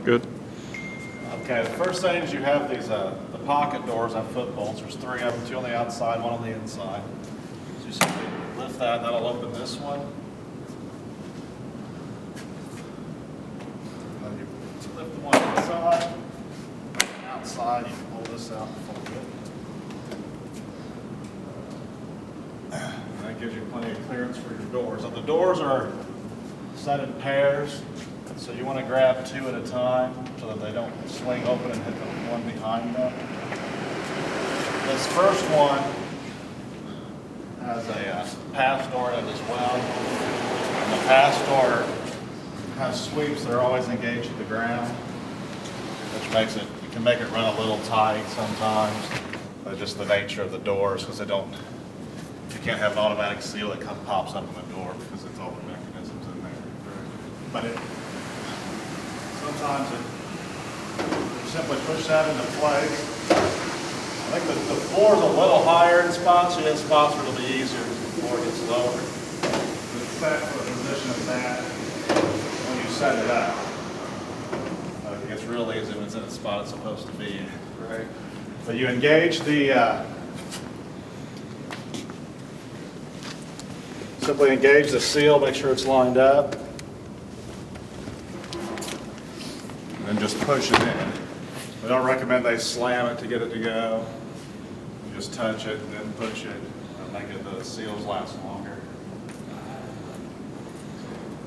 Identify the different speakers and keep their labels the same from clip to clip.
Speaker 1: Good.
Speaker 2: Okay, the first thing is you have these the pocket doors on foot bolts. There's 3 of them, 2 on the outside, 1 on the inside. So you simply lift that, that'll open this one. And then you lift the one inside, outside, you can pull this out and fold it. And that gives you plenty of clearance for your doors. Now the doors are set in pairs. So you want to grab 2 at a time so that they don't swing open and hit the one behind them. This first one has a pass door in it as well. And the pass door has sweeps that are always engaged at the ground, which makes it, you can make it run a little tight sometimes. But just the nature of the doors, because you can't have an automatic seal that pops up on the door because it's all the mechanisms in there. But sometimes you simply push that into place. I think the floor is a little higher in spots, so you have spots where it'll be easier as the floor gets lower. It's set for the position of that when you set it up. It gets real easy when it's in the spot it's supposed to be in. Right. But you engage simply engage the seal, make sure it's lined up. And just push it in. We don't recommend they slam it to get it to go. You just touch it and then push it and make it the seals last longer.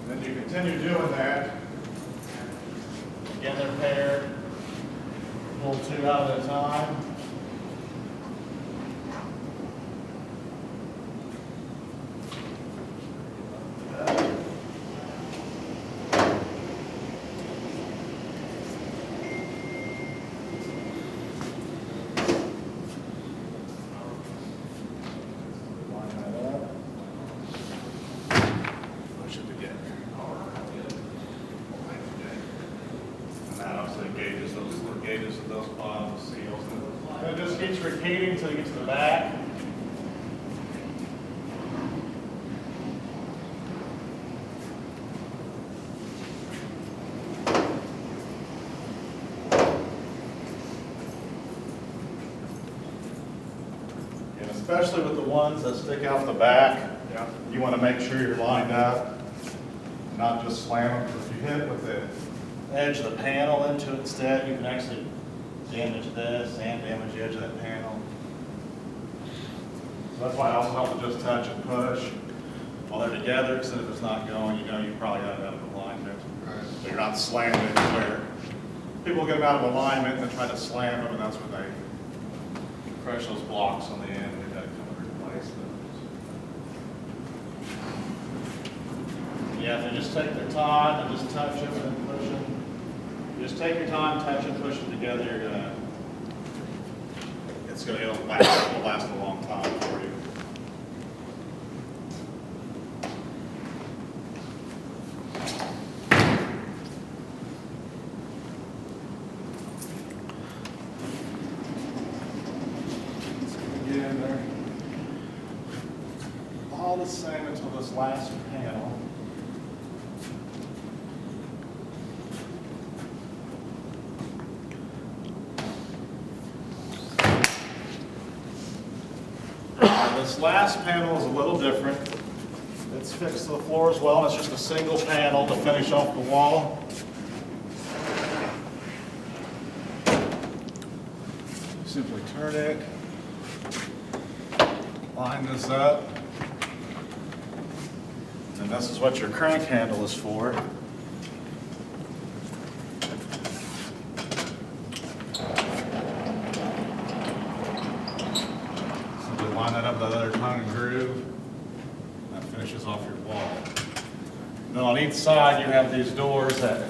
Speaker 2: Then you continue doing that. Again, they're paired. Pull 2 out at a time. Gauges of those bottom seals. And it just keeps repeating until you get to the back. And especially with the ones that stick out the back, you want to make sure you're lined up, not just slam them. If you hit with the edge of the panel into it instead, you can actually damage this and damage the edge of that panel. So that's why I also help to just touch and push while they're together, because if it's not going, you know you probably got it out of alignment. Right. So you're not slamming it where people get them out of alignment and try to slam them, and that's when they crush those blocks on the end. They've got to come and replace them. Yeah, if they just take their time and just touch them and push them. Just take your time, touch and push them together. It'll last a long time for you. Again, they're all the same until this last panel. This last panel is a little different. It's fixed to the floor as well, and it's just a single panel to finish off the wall. Simply turn it, line this up, and this is what your crank handle is for. Line that up with that other tongue and groove. That finishes off your wall. Then on each side you have these doors that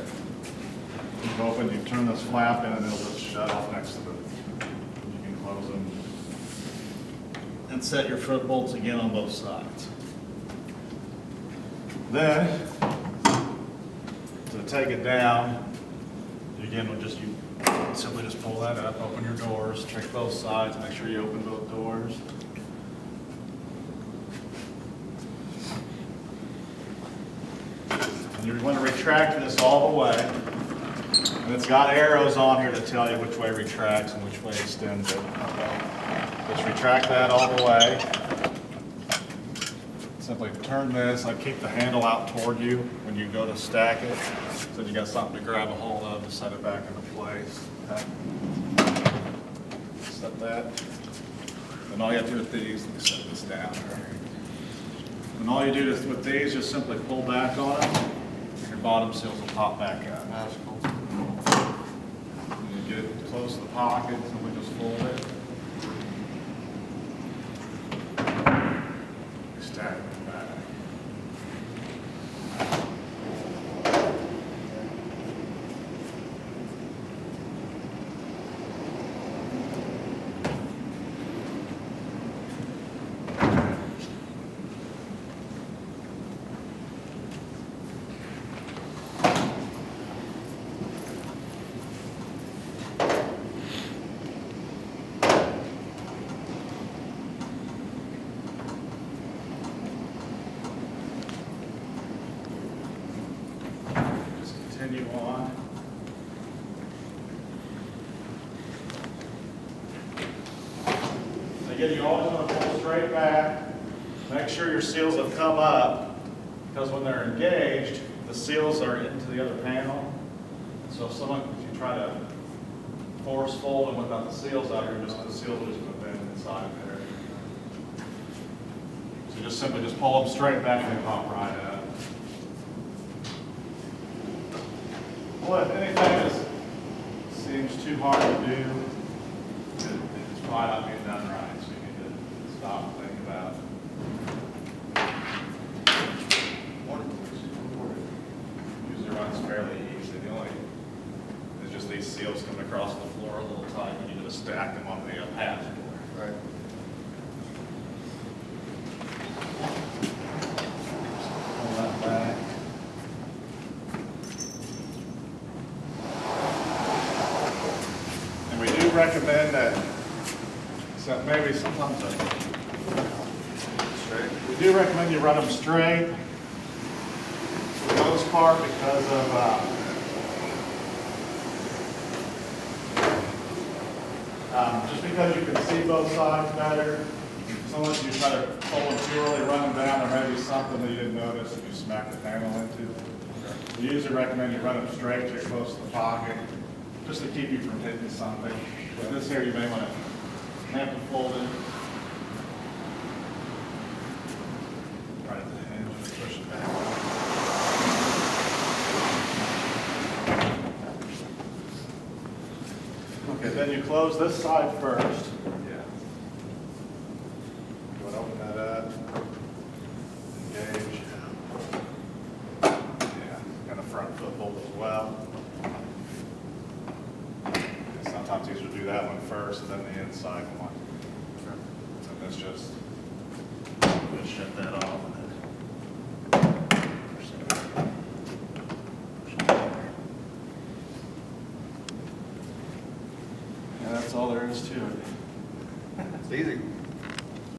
Speaker 2: you open, you turn this flap in and it'll just shut off next to them. You can close them and set your foot bolts again on both sides. Then, to take it down, again, you simply just pull that up, open your doors, check both sides, make sure you open both doors. And you want to retract this all the way. And it's got arrows on here to tell you which way retracts and which way extends it. Just retract that all the way. Simply turn this, I keep the handle out toward you when you go to stack it, so you got something to grab a hold of to set it back into place. Okay. Set that. And all you have to do with these, let me set this down. And all you do is, with these, just simply pull back on it, and your bottom seals will pop back out. That's cool. And you get it close to the pocket, simply just fold it. Stack it back. Continue on. Again, you always want to pull straight back. Make sure your seals have come up, because when they're engaged, the seals are into the other panel. So if you try to force fold them without the seals out here, the seals are just going to bend inside there. So just simply pull them straight back and they pop right up. Well, if anything that seems too hard to do, it's probably not being done right, so you need to stop and think about it. Usually runs fairly easy. The only is just these seals coming across the floor a little tight when you just stack them on the path. Right. Pull that back. Recommend that, so maybe sometimes straight. We do recommend you run them straight for the most part because of just because you can see both sides better. Sometimes you try to pull them too early, run them down, there may be something that you didn't notice that you smack the panel into. We usually recommend you run them straight, you're close to the pocket, just to keep you from hitting something. With this here, you may want to have to fold it right at the hinge and push it back. Okay, then you close this side first. Yeah. You want to open that up. Engage. Yeah, and a front foot bolt as well. Sometimes these will do that one first and then the inside one. So let's just shut that off. And that's all there is to it.
Speaker 1: It's easy.